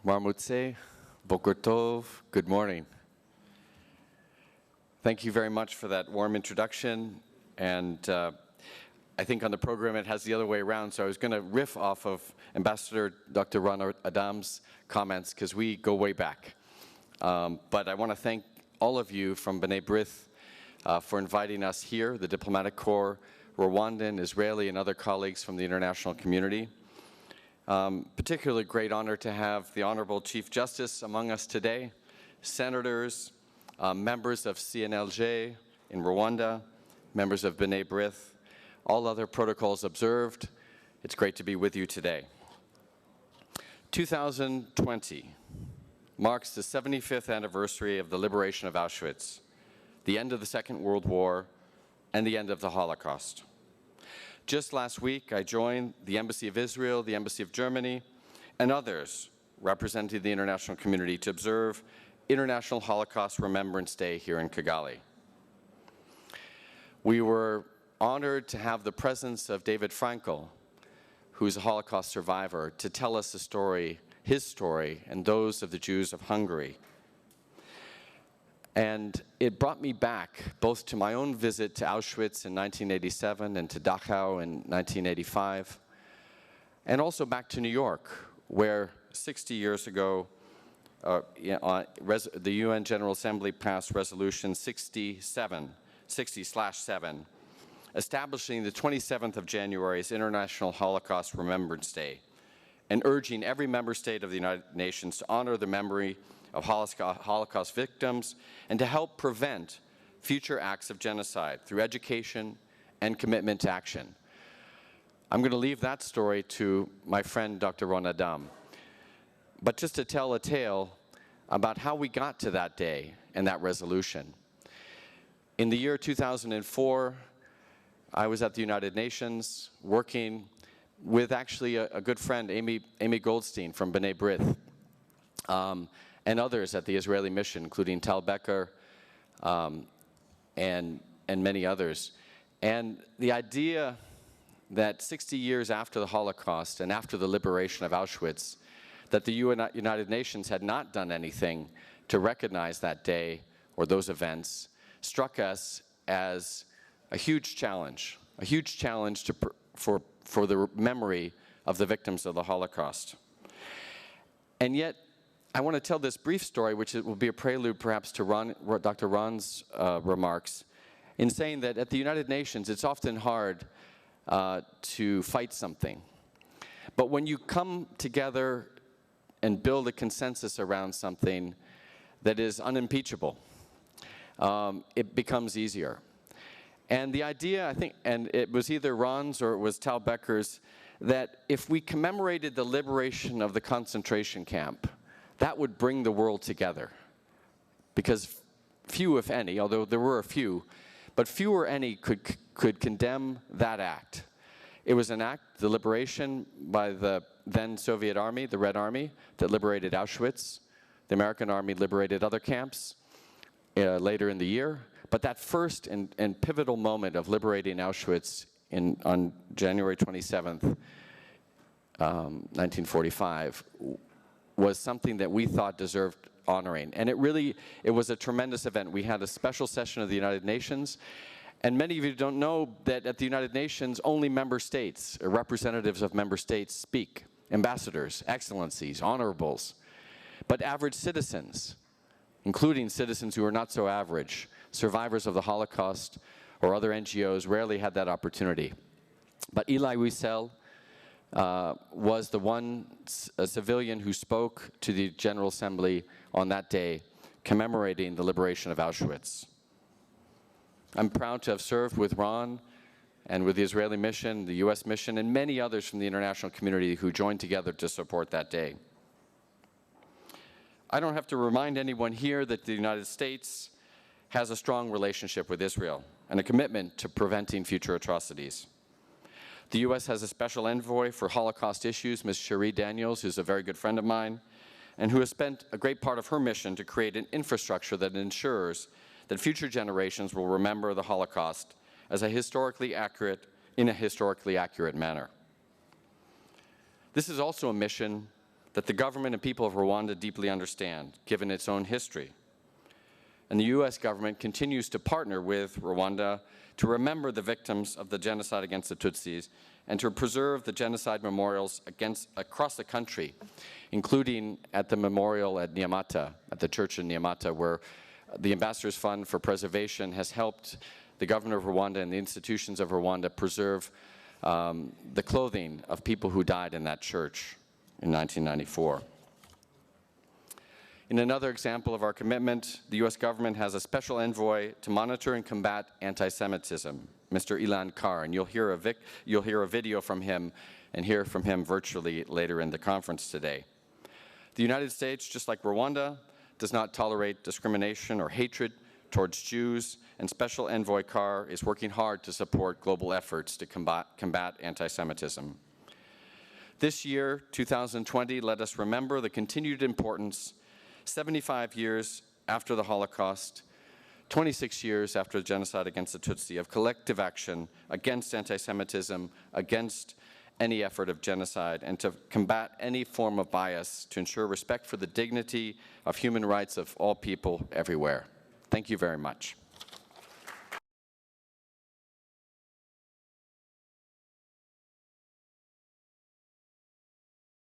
Marmutse, Boker Tov, good morning. Thank you very much for that warm introduction. And I think on the program it has the other way around, so I was going to riff off of Ambassador Dr. Ron Adam's comments because we go way back. But I want to thank all of you from B'nai B'rith for inviting us here, the Diplomatic Corps, Rwandan, Israeli, and other colleagues from the international community. Particularly great honor to have the Honorable Chief Justice among us today, senators, members of CNLJ in Rwanda, members of B'nai B'rith, all other protocols observed. It's great to be with you today. 2020 marks the 75th anniversary of the liberation of Auschwitz, the end of the Second World War, and the end of the Holocaust. Just last week, I joined the Embassy of Israel, the Embassy of Germany, and others representing the international community to observe International Holocaust Remembrance Day here in Kigali. We were honored to have the presence of David Frankel, who is a Holocaust survivor, to tell us the story, his story, and those of the Jews of Hungary. And it brought me back both to my own visit to Auschwitz in 1987 and to Dachau in 1985, and also back to New York, where 60 years ago, the UN General Assembly passed Resolution 60/7, establishing the 27th of January as International Holocaust Remembrance Day, and urging every member state of the United Nations to honor the memory of Holocaust victims and to help prevent future acts of genocide through education and commitment to action. I'm going to leave that story to my friend Dr. Ron Adam, but just to tell a tale about how we got to that day and that resolution. In the year 2004, I was at the United Nations working with actually a good friend, Amy Goldstein from B'nai B'rith, and others at the Israeli mission, including Tal Becker and many others. And the idea that 60 years after the Holocaust and after the liberation of Auschwitz, that the United Nations had not done anything to recognize that day or those events, struck us as a huge challenge for the memory of the victims of the Holocaust. And yet, I want to tell this brief story, which will be a prelude perhaps to Dr. Ron's remarks, in saying that at the United Nations, it's often hard to fight something. But when you come together and build a consensus around something that is unimpeachable, it becomes easier. And the idea, I think, and it was either Ron's or it was Tal Becker's, that if we commemorated the liberation of the concentration camp, that would bring the world together. Because few, if any, although there were a few, but few or any could condemn that act. It was an act, the liberation by the then Soviet Army, the Red Army, that liberated Auschwitz. The American Army liberated other camps later in the year. But that first and pivotal moment of liberating Auschwitz on January 27th, 1945, was something that we thought deserved honoring. And it was a tremendous event. We had a special session of the United Nations, and many of you don't know that at the United Nations, only member states, or representatives of member states speak, ambassadors, excellencies, honorables. But average citizens, including citizens who are not so average, survivors of the Holocaust or other NGOs, rarely had that opportunity. But Elie Wiesel was the one civilian who spoke to the General Assembly on that day, commemorating the liberation of Auschwitz. I'm proud to have served with Ron and with the Israeli mission, the US mission, and many others from the international community who joined together to support that day. I don't have to remind anyone here that the United States has a strong relationship with Israel and a commitment to preventing future atrocities. The US has a special envoy for Holocaust issues, Ms. Cherie Daniels, who's a very good friend of mine, and who has spent a great part of her mission to create an infrastructure that ensures that future generations will remember the Holocaust in a historically accurate manner. This is also a mission that the government and people of Rwanda deeply understand, given its own history. And the U.S. government continues to partner with Rwanda to remember the victims of the genocide against the Tutsis and to preserve the genocide memorials across the country, including at the memorial at Nyamata, at the church in Nyamata, where the Ambassador's Fund for Preservation has helped the government of Rwanda and the institutions of Rwanda preserve the clothing of people who died in that church in 1994. In another example of our commitment, the U.S. government has a special envoy to monitor and combat anti-Semitism, Mr. Ilan Carr, and you'll hear a video from him and hear from him virtually later in the conference today. The United States, just like Rwanda, does not tolerate discrimination or hatred towards Jews, and Special Envoy Carr is working hard to support global efforts to combat anti-Semitism. This year, 2020, let us remember the continued importance 75 years after the Holocaust, 26 years after the genocide against the Tutsi, of collective action against anti-Semitism, against any effort of genocide, and to combat any form of bias to ensure respect for the dignity of human rights of all people everywhere. Thank you very much.